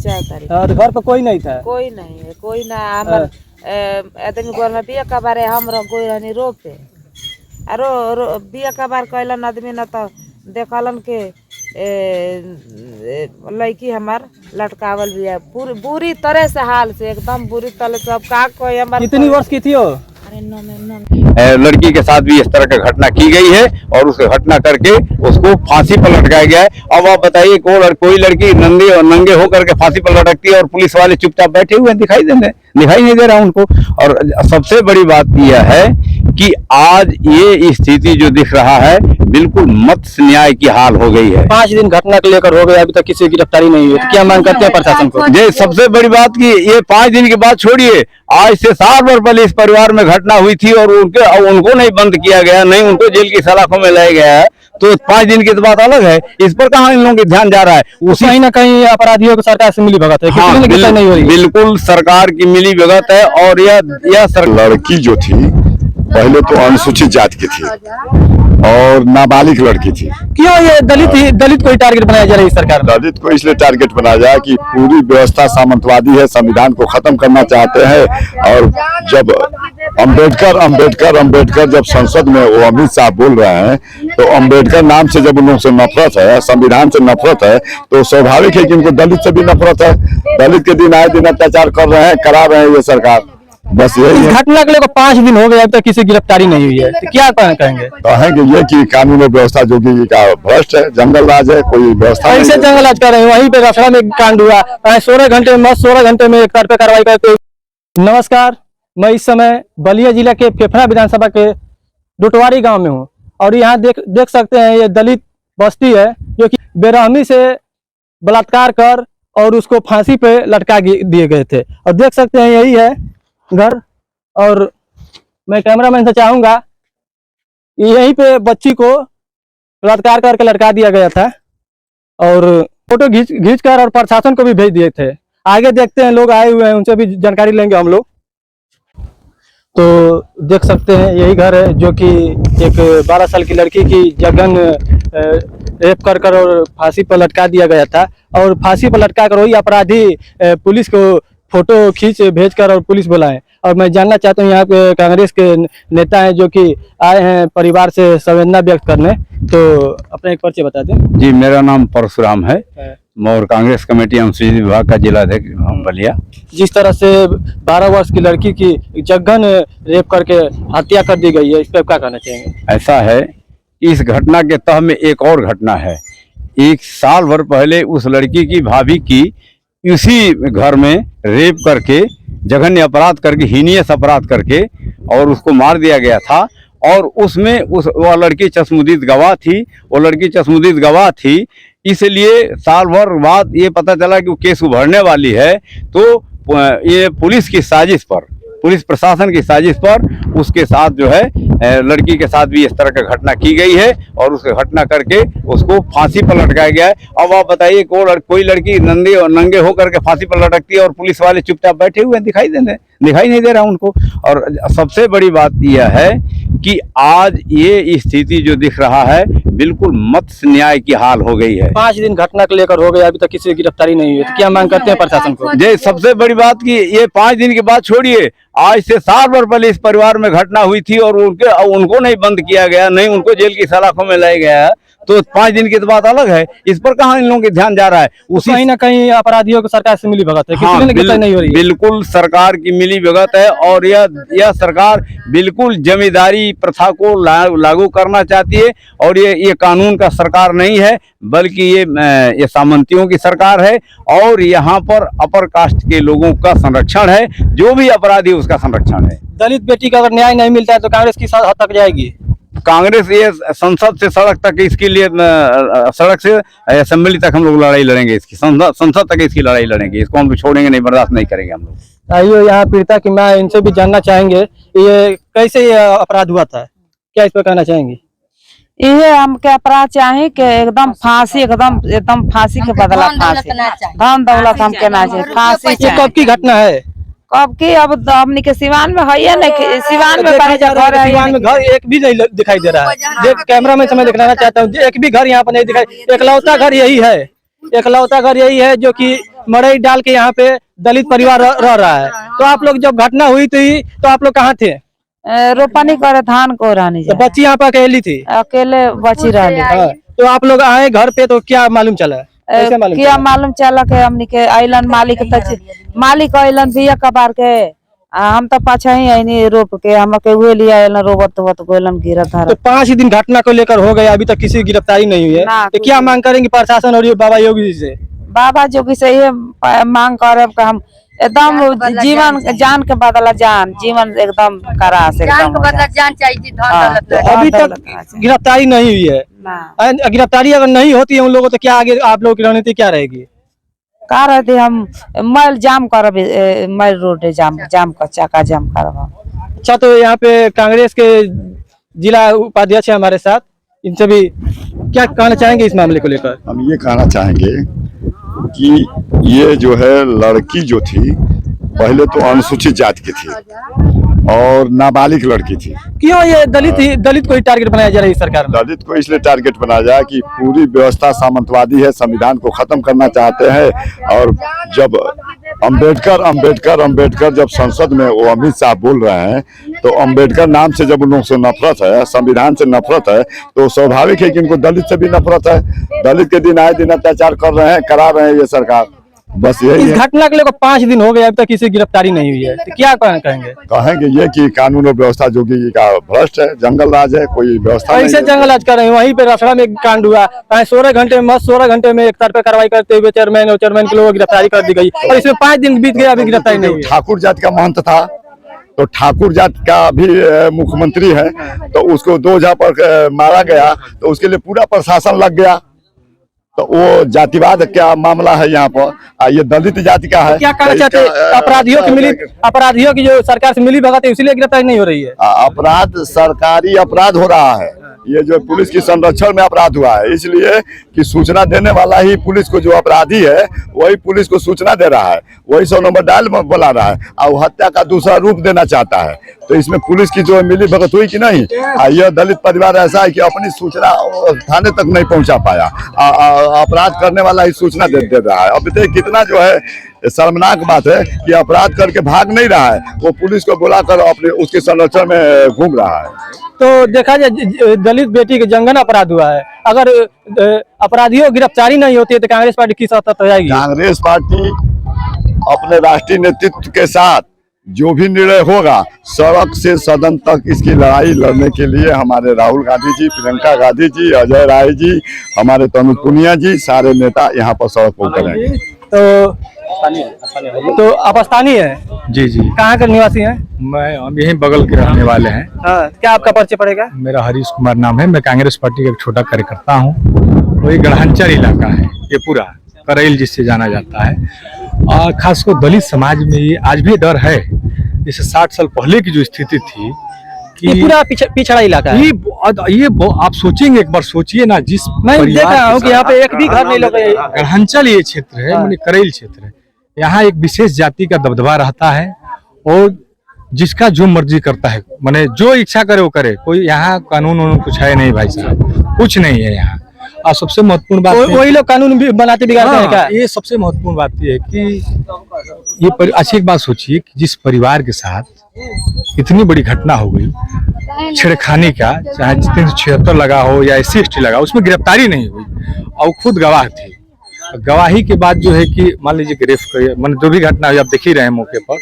4 तारीख। और घर पे कोई नहीं था? कोई नहीं है, कोई ना। हमर आदमी गोर में बिया कबारे हम गोई रहनी रोपे आरो बिया कबार कैलन आदमी न तो देखलन के लड़की हमार लटकावल बिया बुरी तरह से हाल से एकदम बुरी तरह से। अब का कोई हमार कितनी वर्ष की थी वो? लड़की के साथ भी इस तरह की घटना की गई है और उस घटना करके उसको फांसी पर लटकाया गया है। अब आप बताइए कोई लड़की नंगे होकर के फांसी पर लटकती है और पुलिस वाले चुपचाप बैठे हुए दिखाई नहीं दे रहा उनको। और सबसे बड़ी बात यह है कि आज ये स्थिति जो दिख रहा है बिल्कुल मत्स्य न्याय की हाल हो गई है। 5 दिन घटना को लेकर हो गया, अभी तक किसी की गिरफ्तारी नहीं हुई, तो क्या मांग करते हैं प्रशासन को? ये सबसे बड़ी बात कि ये 5 दिन के बाद छोड़िए, आज से 7 वर्ष पहले इस परिवार में घटना हुई थी और उनको नहीं बंद किया गया, नहीं उनको जेल की सलाखों में लाया गया है। तो 5 दिन की तो बात अलग है, इस पर कहाँ इन लोगों की ध्यान जा रहा है? उसी कहीं ना कहीं अपराधियों को सरकार से मिली भगत है। हाँ, नहीं हो रही। बिल्कुल सरकार की मिली भगत है। और यह लड़की जो थी पहले तो अनुसूचित जाति की थी और नाबालिग लड़की थी। क्यों ये दलित को ही टारगेट बनाया जा रहा है सरकार? दलित को इसलिए टारगेट बनाया जाए कि पूरी व्यवस्था सामंतवादी है, संविधान को खत्म करना चाहते हैं। और जब अम्बेडकर जब संसद में वो अमित शाह बोल रहे हैं तो अम्बेडकर नाम से जब उन लोगों से नफरत है, संविधान से नफरत है, तो स्वाभाविक है कि उनको दलित से भी नफरत है। दलित के दिन आए दिन अत्याचार करा रहे हैं ये सरकार। बस यही घटना के लिए 5 दिन हो गए, अब तक किसी गिरफ्तारी नहीं हुई है, तो क्या कहेंगे? कहेंगे ये कि कानून व्यवस्था जो कि का भ्रष्ट है, जंगल राज है, कोई व्यवस्था कैसे जंगल राज कर रहे हैं? वहीं पे रसड़ा में कांड हुआ, 16 घंटे में एक पे कार्रवाई करते। नमस्कार, मैं इस समय बलिया जिला के फेफड़ा विधानसभा के डुटवारी गांव में हूं और यहाँ देख सकते हैं ये दलित बस्ती है जो कि बेरहमी से बलात्कार कर और उसको फांसी पे लटका दिए गए थे। और देख सकते हैं यही है घर। और मैं कैमरामैन से चाहूंगा यहीं पे बच्ची को बलात्कार करके लटका दिया गया था और फोटो खींच कर और प्रशासन को भी भेज दिए थे। आगे देखते हैं, लोग आए हुए हैं, उनसे भी जानकारी लेंगे हम लोग। तो देख सकते हैं यही घर है जो कि एक 12 साल की लड़की की जघन रेप कर और फांसी पर लटका दिया गया था। और फांसी पर लटका कर वही अपराधी पुलिस को फोटो खींच भेजकर और पुलिस बुलाए। और मैं जानना चाहता हूँ यहाँ पे कांग्रेस के नेता हैं जो कि आए हैं परिवार से संवेदना व्यक्त करने, तो अपना एक परिचय बता दें। जी, मेरा नाम परशुराम है और कांग्रेस कमेटी अनुसूचित विभाग का जिलाध्यक्ष बलिया। जिस तरह से 12 वर्ष की लड़की की जघन रेप करके हत्या कर दी गई है, इस पर क्या कहना चाहेंगे? ऐसा है, इस घटना के तह में एक और घटना है। 1 साल भर पहले उस लड़की की भाभी की उसी घर में रेप करके, जघन्य अपराध करके, हीनियस अपराध करके और उसको मार दिया गया था। और उसमें वह लड़की चश्मदीद गवाह थी। इसलिए साल भर बाद ये पता चला कि वो केस उभरने वाली है। तो ये पुलिस प्रशासन की साजिश पर उसके साथ जो है लड़की के साथ भी इस तरह की घटना की गई है और उस घटना करके उसको फांसी पर लटकाया गया है। अब आप बताइए कोई लड़की नंगे होकर के फांसी पर लटकती है और पुलिस वाले चुपचाप बैठे हुए दिखाई नहीं दे रहा उनको। और सबसे बड़ी बात यह है कि आज ये स्थिति जो दिख रहा है बिल्कुल मत्स्य न्याय की हाल हो गई है। 5 दिन घटना को लेकर हो गया, अभी तक किसी की गिरफ्तारी नहीं हुई, तो क्या मांग करते हैं प्रशासन को? ये सबसे बड़ी बात कि ये 5 दिन के बाद छोड़िए, आज से 7 वर्ष पहले इस परिवार में घटना हुई थी और उनको नहीं बंद किया गया, नहीं उनको जेल की सलाखों में लाया गया है। तो 5 दिन की तो बात अलग है, इस पर कहाँ इन लोगों की ध्यान जा रहा है? उसी कहीं ना कहीं अपराधियों को सरकार से मिली भगत है। हाँ, नहीं हो रही। बिल्कुल सरकार की मिली भगत है और यह सरकार बिल्कुल जमींदारी प्रथा को लागू करना चाहती है। और ये कानून का सरकार नहीं है, बल्कि ये सामंतियों की सरकार है। और यहाँ पर अपर कास्ट के लोगों का संरक्षण है, जो भी अपराधी उसका संरक्षण है। दलित बेटी का अगर न्याय नहीं मिलता है तो कांग्रेस की हद तक जाएगी। कांग्रेस ये संसद से सड़क तक, इसके लिए सड़क से असेंबली तक हम लोग लड़ाई लड़ेंगे, इसकी संसद तक इसकी लड़ाई लड़ेंगे। इसको हम छोड़ेंगे नहीं, बर्दाश्त नहीं करेंगे हम लोग। आइए यहाँ पीड़िता की मां, इनसे भी जानना चाहेंगे ये कैसे ये अपराध हुआ था, क्या इस पर कहना चाहेंगे? ये हम के अपराध चाहे कि एकदम फांसी के बदला फांसी, धन दौलत हम के ना चाहिए, फांसी। ये कब की घटना है? कब की? अब हमनी के सिवान में है नहीं, सिवान में घर एक भी नहीं दिखाई दे रहा है। कैमरा में समय दिखाना चाहता हूँ, एक भी घर यहाँ पर नहीं दिखाई, एकलौता घर यही है। इकलौता घर यही है जो कि मड़ई डाल के यहाँ पे दलित परिवार रह रहा है। तो आप लोग जब घटना हुई थी तो आप लोग कहाँ थे? रोपनी करे धान को रानी तो बच्ची यहाँ पे अकेली थी? अकेले बची रही। हाँ, तो आप लोग आए घर पे तो क्या मालूम चला? कैसे मालूम क्या चला? मालूम चला के हमनी के अइलन मालिक अइलन बिया कबार के हम तो पाछा ही आईनी रोप के हम के हुए लिया अइलन रोबत गोलन गिरत तो धरत। 5 दिन घटना को लेकर हो गया, अभी तक किसी की गिरफ्तारी नहीं हुई है। ना, तो क्या मांग करेंगे प्रशासन और ये बाबा योगी जी से? बाबा जोगी से ये मांग करब कि हम एकदम जीवन जान के बदला जान जीवन एकदम करा से जान के बदला जान चाहिए। तो अभी तक गिरफ्तारी नहीं हुई है। गिरफ्तारी अगर नहीं होती है उन लोगों तो क्या आगे आप लोगों की रणनीति क्या रहेगी? का रहते हम मैल जाम करब, मैल रोड जाम का चाका जाम करब। अच्छा, तो यहाँ पे कांग्रेस के जिला उपाध्यक्ष है हमारे साथ, इनसे भी क्या कहना चाहेंगे इस मामले को लेकर? हम ये कहना चाहेंगे कि ये जो है लड़की जो थी पहले तो अनुसूचित जाति की थी और नाबालिग लड़की थी। क्यों ये दलित को ही टारगेट बनाया जा रहा है सरकार में? दलित को इसलिए टारगेट बनाया जाए कि पूरी व्यवस्था सामंतवादी है, संविधान को खत्म करना चाहते हैं। और जब अंबेडकर जब संसद में वो अमित शाह बोल रहे हैं तो अंबेडकर नाम से जब उन लोगों से नफरत है, संविधान से नफरत है, तो स्वाभाविक है कि इनको दलित से भी नफरत है। दलित के दिन आए दिन अत्याचार करा रहे हैं ये सरकार। बस यही इस घटना के लेकर 5 दिन हो गए, अब तक किसी की गिरफ्तारी नहीं हुई है, तो क्या कहेंगे? कहेंगे ये कि कानून और व्यवस्था जोगी का भ्रष्ट है, जंगल राज है, कोई व्यवस्था नहीं ऐसे है। जंगल राज कर रहे हैं। वहीं पे रसड़ा में कांड हुआ, 16 घंटे में एक तरफा कार्रवाई करते हुए चेयरमैन के लोगों की गिरफ्तारी कर दी गई और इसमें 5 दिन बीत गए, अभी गिरफ्तारी नहीं हुई। ठाकुर जाति का महंत था तो ठाकुर जाति का भी मुख्यमंत्री है, तो उसको 2 जगह पर मारा गया तो उसके लिए पूरा प्रशासन लग गया। तो वो जातिवाद क्या मामला है यहाँ पर? ये दलित जाति का है। क्या कहना चाहते हैं? अपराधियों की जो सरकार से मिली भगत है इसलिए गिरफ्तारी नहीं हो रही है? अपराध सरकारी अपराध हो रहा है। ये जो पुलिस की संरक्षण में अपराध हुआ है, इसलिए कि सूचना देने वाला ही पुलिस को, जो अपराधी है वही पुलिस को सूचना दे रहा है, वही 100 नंबर डायल बुला रहा है और हत्या का दूसरा रूप देना चाहता है। तो इसमें पुलिस की जो मिली भगत हुई कि नहीं? यह दलित परिवार ऐसा है कि अपनी सूचना थाने तक नहीं पहुंचा पाया, अपराध करने वाला ही सूचना दे रहा है। अब देखिए कितना जो है शर्मनाक बात है कि अपराध करके भाग नहीं रहा है, वो पुलिस को बुलाकर अपने उसके संरक्षण में घूम रहा है। तो देखा जाए दलित बेटी के जंगन अपराध हुआ है, अगर अपराधियों की गिरफ्तारी नहीं होती है तो कांग्रेस पार्टी किस हद तक हो जाएगी? कांग्रेस पार्टी अपने राष्ट्रीय नेतृत्व के साथ जो भी निर्णय होगा, सड़क से सदन तक इसकी लड़ाई लड़ने के लिए हमारे राहुल गांधी जी, प्रियंका गांधी जी, अजय राय जी, हमारे तनुज पुनिया जी, सारे नेता यहाँ पर सड़क पर उतरेंगे। तो आप स्थानीय है? जी जी, कहाँ के निवासी हैं? मैं हम यहीं बगल के रहने वाले हैं। हाँ, क्या आपका परिचय पड़ेगा? मेरा हरीश कुमार नाम है। मैं कांग्रेस पार्टी का एक छोटा कार्यकर्ता हूँ। वही गढ़हंचर इलाका है ये पूरा, करैल जिससे जाना जाता है। और खासकर दलित समाज में ये आज भी डर है, जैसे 60 साल पहले की जो स्थिति थी कि ये पूरा पिछड़ा इलाका है। ये आप सोचेंगे, एक बार सोचिए ना, जिस मैं देख रहा हूँ कि यहाँ पे एक भी घर नहीं लगा। गढ़हंचल ये क्षेत्र है, माने करैल क्षेत्र है। यहाँ एक विशेष जाति का दबदबा रहता है और जिसका जो मर्जी करता है, माने जो इच्छा करे वो करे। कोई यहाँ कानून कुछ है नहीं भाई साहब, कुछ नहीं है यहाँ। और सबसे महत्वपूर्ण बात वही लोग कानून भी बनाते बिगाड़ते हैं क्या? ये सबसे महत्वपूर्ण बात ये है कि ये अच्छी एक बात सोचिए कि जिस परिवार के साथ इतनी बड़ी घटना हो गई छेड़खानी का, चाहे 376 लगा हो या SC/ST लगा, उसमें गिरफ्तारी नहीं हुई और खुद गवाह थी। गवाही के बाद जो है कि मान लीजिए कि रेफ मान जो भी घटना हुई आप देख ही रहे हैं मौके पर,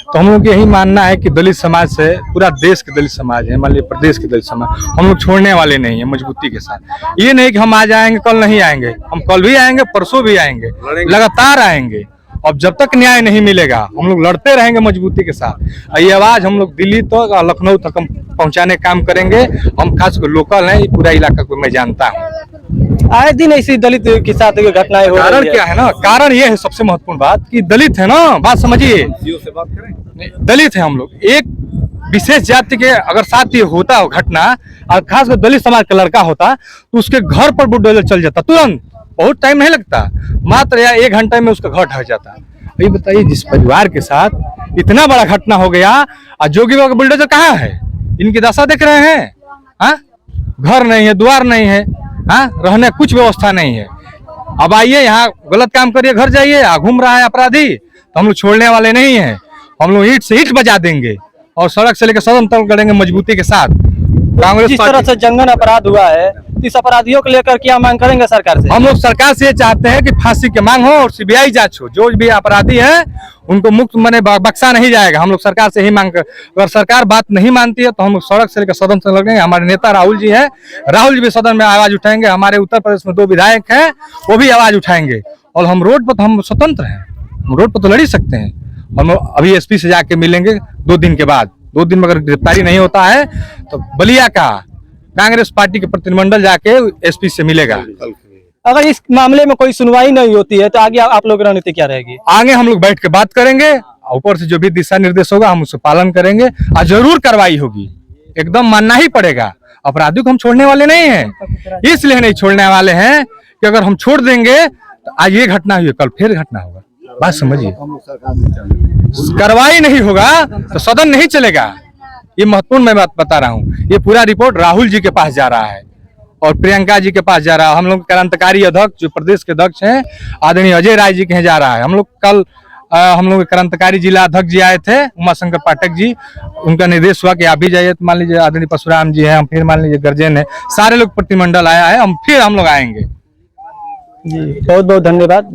तो हम लोग यही मानना है कि दलित समाज से, पूरा देश के दलित समाज है, मान लीजिए प्रदेश के दलित समाज, हम लोग छोड़ने वाले नहीं है मजबूती के साथ। ये नहीं कि हम आज आएंगे कल नहीं आएंगे, हम कल भी आएंगे परसों भी आएंगे, लगातार आएंगे। और जब तक न्याय नहीं मिलेगा हम लोग लड़ते रहेंगे मजबूती के साथ। ये आवाज हम लोग दिल्ली तक और लखनऊ तक हम पहुंचाने का काम करेंगे। हम खास लोकल हैं, पूरा इलाका को मैं जानता हूँ। आए दिन ऐसी दलित के साथ घटनाएं हो रही है। कारण क्या है ना, कारण ये है सबसे महत्वपूर्ण बात कि दलित है ना, बात समझिए, दलित है हम लोग। एक विशेष जाति के अगर साथ ये होता हो घटना, और खासकर दलित समाज का लड़का होता, तो उसके घर पर बुलडोजर चल जाता तुरंत, बहुत टाइम नहीं लगता, मात्र या 1 घंटे में उसका घर ढह जाता। ये बताइए, जिस परिवार के साथ इतना बड़ा घटना हो गया और जोगी बाबा का बुलडोजर कहाँ है? इनकी दशा देख रहे हैं। हाँ, घर नहीं है, द्वार नहीं है, हाँ, रहने कुछ व्यवस्था नहीं है। अब आइए यहाँ गलत काम करिए, घर जाइए। घूम रहा है अपराधी तो हम लोग छोड़ने वाले नहीं हैं। हम लोग ईंट से ईंट बजा देंगे और सड़क से लेकर सदन तक लड़ेंगे मजबूती के साथ। कांग्रेस जिस तरह से जंगन अपराध हुआ है, इस अपराधियों को लेकर क्या मांग करेंगे सरकार से? हम लोग सरकार से ये चाहते हैं कि फांसी की मांग हो और सीबीआई जांच हो। जो भी अपराधी है उनको मुक्त मने बख्शा नहीं जाएगा। हम लोग सरकार से ही मांग कर, अगर सरकार बात नहीं मानती है तो हम लोग सड़क से लेकर सदन से लगेंगे। हमारे नेता राहुल जी हैं, राहुल जी भी सदन में आवाज उठाएंगे। हमारे उत्तर प्रदेश में 2 विधायक हैं, वो भी आवाज उठाएंगे। और हम रोड पर तो हम स्वतंत्र हैं, हम रोड पर तो लड़ ही सकते हैं। हम अभी एसपी से जाके मिलेंगे 2 दिन के बाद। 2 दिन में अगर गिरफ्तारी नहीं होता है तो बलिया का कांग्रेस पार्टी के प्रतिनिधिमंडल जाके एसपी से मिलेगा। अगर इस मामले में कोई सुनवाई नहीं होती है तो आगे आप लोग की रणनीति क्या रहेगी? आगे हम लोग बैठ के बात करेंगे, ऊपर से जो भी दिशा निर्देश होगा हम उसका पालन करेंगे और जरूर कार्रवाई होगी। एकदम मानना ही पड़ेगा। अपराधियों को हम छोड़ने वाले नहीं हैं, इसलिए नहीं छोड़ने वाले हैं कि अगर हम छोड़ देंगे तो आज ये घटना हुई, कल फिर घटना होगा। बात समझिए, कार्रवाई नहीं होगा तो सदन नहीं चलेगा। ये महत्वपूर्ण मैं बात बता रहा हूँ। ये पूरा रिपोर्ट राहुल जी के पास जा रहा है और प्रियंका जी के पास जा रहा है। हम लोग क्रांतिकारी अध्यक्ष जो प्रदेश के अध्यक्ष हैं आदरणीय अजय राय जी के यहाँ जा रहा है। हम लोग कल हम लोग क्रांतिकारी जिला अध्यक्ष जी आए थे, उमाशंकर पाठक जी, उनका निर्देश हुआ कि आप भी जाइए। तो मान लीजिए आदरणीय परशुराम जी हैं, हम फिर मान लीजिए गर्जन है, सारे लोग प्रतिनिधिमंडल आया है, हम फिर हम लोग आएंगे। जी बहुत बहुत धन्यवाद।